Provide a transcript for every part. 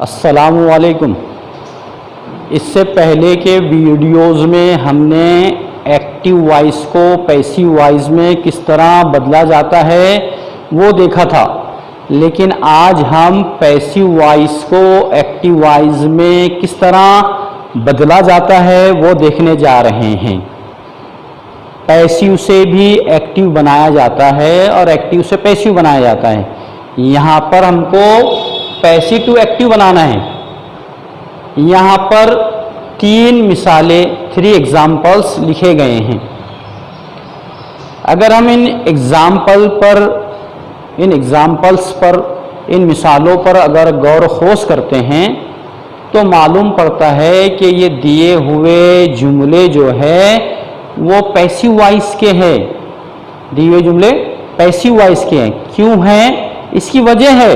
अस्सलामुअलैकुम। इससे पहले के वीडियोज़ में हमने एक्टिव वॉइस को पैसिव वॉइस में किस तरह बदला जाता है वो देखा था, लेकिन आज हम पैसिव वॉइस को एक्टिव वॉइस में किस तरह बदला जाता है वो देखने जा रहे हैं। पैसिव से भी एक्टिव बनाया जाता है और एक्टिव से पैसिव बनाया जाता है। यहाँ पर हमको पैसिव टू एक्टिव बनाना है। यहाँ पर 3 मिसालें 3 एग्जाम्पल्स लिखे गए हैं। अगर हम इन एग्जाम्पल्स पर इन मिसालों पर अगर गौर खोज करते हैं तो मालूम पड़ता है कि ये दिए हुए जुमले जो है वो पैसिव वॉइस के हैं। दिए हुए जुमले पैसिव वॉइस के हैं। क्यों हैं? इसकी वजह है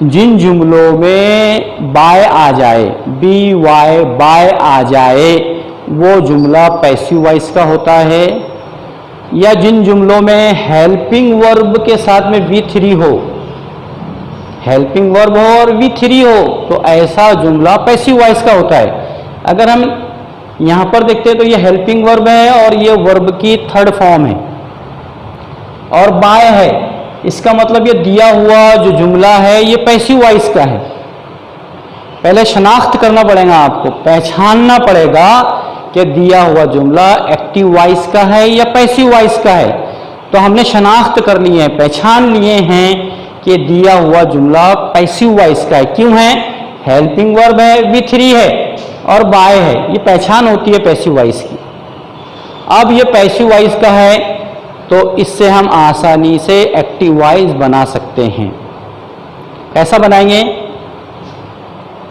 जिन जुमलों में बाय आ जाए, बी वाई बाय आ जाए, वो जुमला पैसिव वॉइस का होता है। या जिन जुमलों में हेल्पिंग वर्ब के साथ में V3 हो, हेल्पिंग वर्ब हो और V3 हो, तो ऐसा जुमला पैसिव वॉइस का होता है। अगर हम यहाँ पर देखते हैं तो ये हेल्पिंग वर्ब है और ये वर्ब की 3rd फॉर्म है और बाय है। इसका मतलब ये दिया हुआ जो जुमला है ये पैसिव वॉइस का है। पहले शनाख्त करना पड़ेगा, आपको पहचानना पड़ेगा कि दिया हुआ जुमला एक्टिव वॉइस का है या पैसिव वॉइस का है। तो हमने शनाख्त कर लिए हैं, पहचान लिए हैं कि दिया हुआ जुमला पैसिव वॉइस का है। क्यों है? हेल्पिंग वर्ब है, V3 है और बाय है। ये पहचान होती है पैसिव वॉइस की। अब ये पैसिव वॉइस का है तो इससे हम आसानी से एक्टिव वॉइस बना सकते हैं। कैसा बनाएंगे?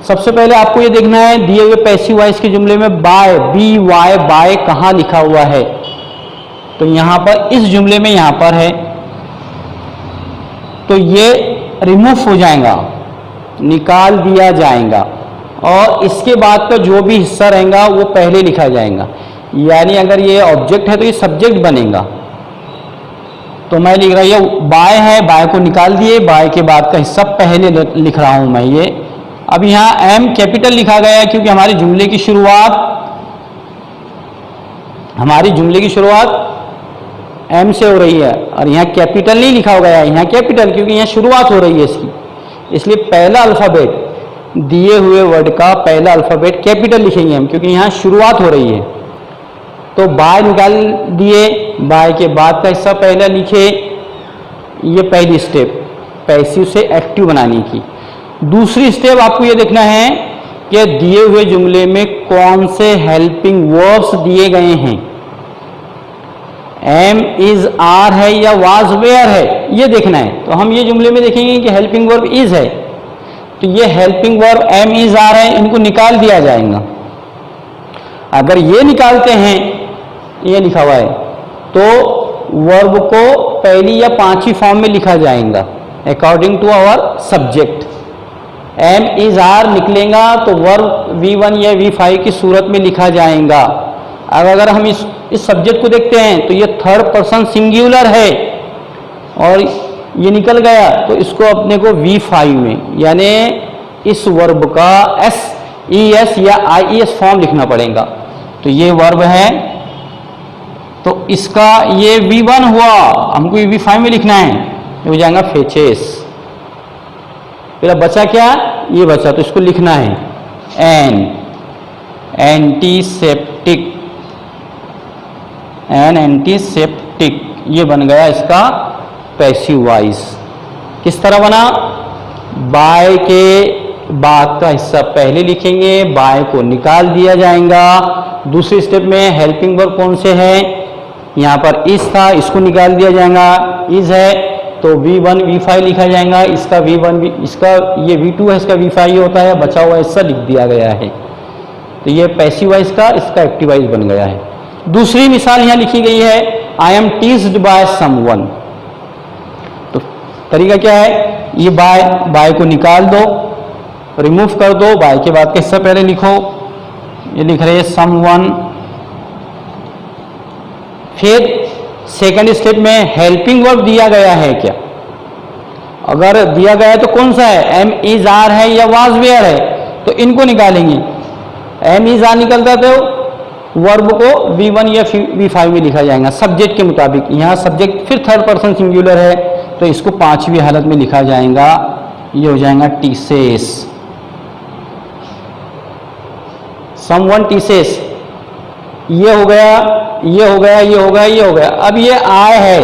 सबसे पहले आपको ये देखना है दिए हुए पैसिव वॉइस के जुमले में बाय, बी वाई बाय कहाँ लिखा हुआ है। तो यहाँ पर इस जुमले में यहाँ पर है तो ये रिमूव हो जाएगा, निकाल दिया जाएगा और इसके बाद का जो भी हिस्सा रहेगा वो पहले लिखा जाएगा। यानी अगर ये ऑब्जेक्ट है तो ये सब्जेक्ट बनेगा। तो मैं लिख रहा हूँ बाय है, बाय को निकाल दिए, बाय के बाद का हिस्सा पहले लिख रहा हूँ मैं ये। अब यहाँ एम कैपिटल लिखा गया है क्योंकि हमारी जुमले की शुरुआत एम से हो रही है और यहाँ कैपिटल नहीं लिखा गया है, यहाँ कैपिटल क्योंकि यहाँ शुरुआत हो रही है इसकी, इसलिए पहला अल्फ़ाबेट दिए हुए वर्ड का पहला अल्फ़ाबेट कैपिटल लिखेंगे हम क्योंकि यहाँ शुरुआत हो रही है। तो बाय निकाल दिए, बाय के बाद का हिस्सा पहला लिखे। ये पहली स्टेप पैसिव से एक्टिव बनाने की। दूसरी स्टेप आपको ये देखना है कि दिए हुए जुमले में कौन से हेल्पिंग वर्ब्स दिए गए हैं। एम, इज, आर है या वाज, वेयर है, ये देखना है। तो हम ये जुमले में देखेंगे कि हेल्पिंग वर्ब इज है, तो ये helping verb am, is, are है, इनको निकाल दिया जाएगा। अगर ये निकालते हैं, ये लिखा हुआ है, तो वर्ब को पहली या 5वीं फॉर्म में लिखा जाएगा according to our subject. Am, is, are निकलेगा तो वर्ब V1 या V5 की सूरत में लिखा जाएगा। अब अगर हम इस सब्जेक्ट को देखते हैं तो ये 3rd पर्सन सिंगुलर है और ये निकल गया तो इसको अपने को V5 में यानी इस वर्ब का SES या IES फॉर्म लिखना पड़ेगा। तो ये वर्ब है तो इसका ये V1 हुआ, हमको ये V5 में लिखना है, ये हो जाएगा फेचेस। फिर अब बचा क्या? ये बचा तो इसको लिखना है एंटीसेप्टिक। ये बन गया इसका पैसिव वॉइस। किस तरह बना? बाय के बाद का हिस्सा पहले लिखेंगे, बाय को निकाल दिया जाएगा। दूसरी स्टेप में हेल्पिंग वर्ब कौन से है? यहाँ पर इज था, इसको निकाल दिया जाएगा। इज है तो V1 V5 लिखा जाएगा, इसका V1 इसका ये V2 है, इसका V5 ये होता है, बचा हुआ हिस्सा लिख दिया गया है। तो ये पैसिव वॉइस का, इसका एक्टिव वॉइस बन गया है। दूसरी मिसाल यहाँ लिखी गई है I am teased by someone. तो तरीका क्या है? ये बाय को निकाल दो, रिमूव कर दो, बाय के बाद का हिस्सा पहले लिखो। ये लिख रहे हैं समवन। फिर सेकंड स्टेप में हेल्पिंग वर्ब दिया गया है क्या, अगर दिया गया है तो कौन सा है, एम इज आर है या वाज वेयर है, तो इनको निकालेंगे। एम इज आर निकलता तो वर्ब को V1 या V5 में लिखा जाएगा सब्जेक्ट के मुताबिक। यहाँ सब्जेक्ट फिर थर्ड पर्सन सिंगुलर है तो इसको पांचवी हालत में लिखा जाएगा, ये हो जाएगा टीसेस, समवन टीसेस। ये हो गया, ये हो गया, ये हो गया, ये हो गया। अब ये आय है,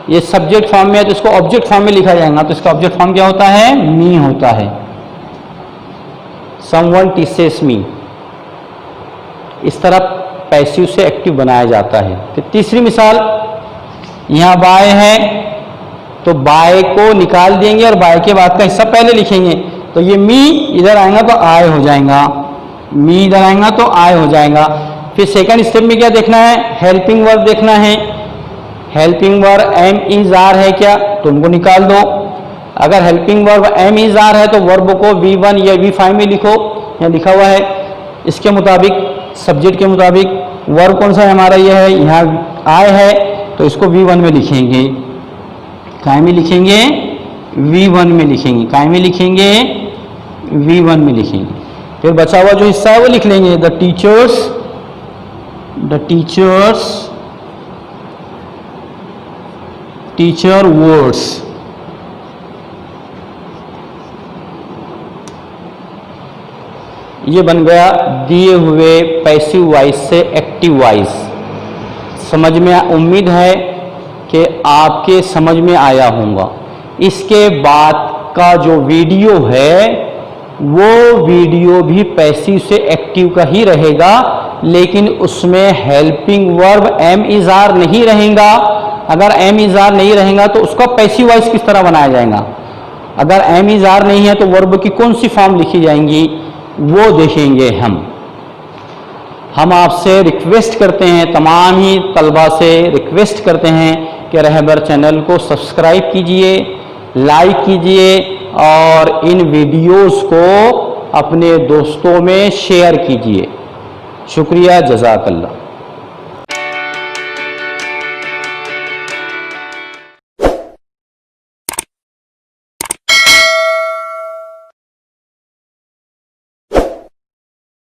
ये सब्जेक्ट फॉर्म में है तो इसको ऑब्जेक्ट फॉर्म में लिखा जाएगा, तो इसका ऑब्जेक्ट फॉर्म क्या होता है, मी होता है। समवन टीसेस मी। इस तरह पैसिव से एक्टिव बनाया जाता है। फिर तीसरी मिसाल, यहाँ बाय है तो बाय को निकाल देंगे और बाय के बाद का हिस्सा पहले लिखेंगे, तो ये मी इधर आएगा तो आय हो जाएगा, मी इधर आएगा तो आय हो जाएगा। फिर सेकंड स्टेप में क्या देखना है, हेल्पिंग वर्ब देखना है। Helping verb am is are है क्या, तो उनको निकाल दो। अगर helping verb am is are है तो वर्ब को V1 या V5 में लिखो, यहाँ लिखा हुआ है। इसके मुताबिक सब्जेक्ट के मुताबिक वर्ब कौन सा है हमारा, ये है, यहाँ आय है तो इसको V1 में लिखेंगे। काय में लिखेंगे, V1 में लिखेंगे। काय में लिखेंगे, V1 में लिखेंगे। फिर बचा हुआ जो हिस्सा है वो लिख लेंगे, द टीचर्स टीचर वर्ड्स। ये बन गया दिए हुए पैसिव वॉइस से एक्टिव वॉइस। समझ में, उम्मीद है कि आपके समझ में आया होगा। इसके बाद का जो वीडियो है वो वीडियो भी पैसिव से एक्टिव का ही रहेगा, लेकिन उसमें helping verb am is are नहीं रहेगा। अगर एम इज आर नहीं रहेगा तो उसका पैसिव वॉइस किस तरह बनाया जाएगा। अगर एम इज आर नहीं है तो वर्ब की कौन सी फॉर्म लिखी जाएंगी वो देखेंगे हम आपसे रिक्वेस्ट करते हैं, तमाम ही तलबा से रिक्वेस्ट करते हैं कि रहबर चैनल को सब्सक्राइब कीजिए, लाइक कीजिए और इन वीडियोस को अपने दोस्तों में शेयर कीजिए। शुक्रिया, जज़ाकल्लाह।